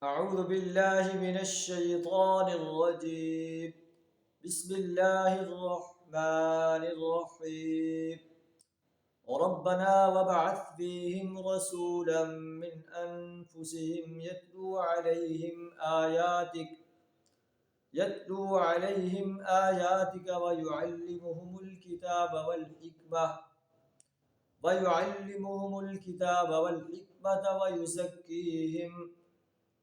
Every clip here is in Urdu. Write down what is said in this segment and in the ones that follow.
أعوذ بالله من الشيطان الرجيم. بسم الله الرحمن الرحيم. ربنا وابعث فيهم رسولا من أنفسهم يتلو عليهم آياتك ويعلمهم الكتاب والحكمة ويزكيهم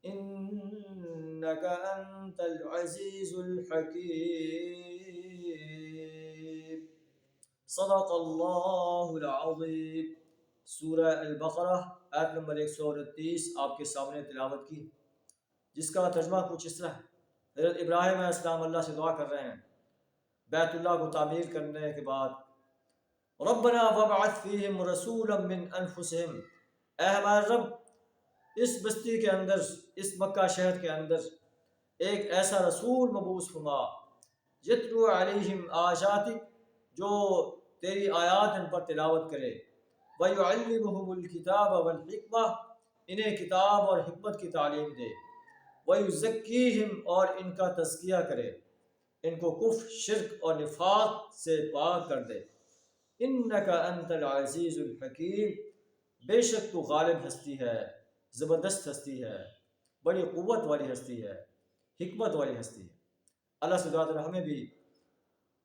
إنك أنت العزيز الحكيم. صدق اللہ العظیم. سورہ البقرہ آیت نمبر 129 آپ کے سامنے تلاوت کی، جس کا ترجمہ کچھ اس طرح ہے. حضرت ابراہیم علیہ السلام اللہ سے دعا کر رہے ہیں بیت اللہ کو تعمیر کرنے کے بعد. ربنا وابعث فیہم رسولا من انفسہم، اے ہمارے رب اس بستی کے اندر، اس مکہ شہر کے اندر ایک ایسا رسول مبعوث فرما، یتلو علیہم آیاتک، جو تیری آیات ان پر تلاوت کرے، ویعلمہم الکتاب والحکمہ، انہیں کتاب اور حکمت کی تعلیم دے، ویزکیہم، اور ان کا تزکیہ کرے، ان کو کفر، شرک اور نفاق سے پاک کر دے. انک انت العزیز الحکیم، بے شک تو غالب ہستی ہے، زبردست ہستی ہے، بڑی قوت والی ہستی ہے، حکمت والی ہستی ہے. اللہ سے دعا ہے ہمیں بھی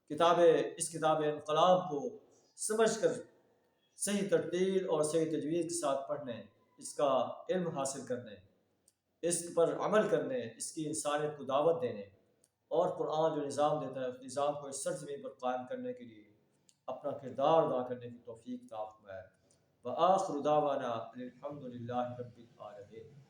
اس کتاب انقلاب کو سمجھ کر صحیح ترتیل اور صحیح تجویز کے ساتھ پڑھنے، اس کا علم حاصل کرنے، اس پر عمل کرنے، اس کی انسانیت کو دعوت دینے، اور قرآن جو نظام دیتا ہے اس نظام کو اس سرزمین پر قائم کرنے کے لیے اپنا کردار ادا کرنے کی توفیق عطا فرمائے. وآخر دعوانا الحمد للہ رب العالمین.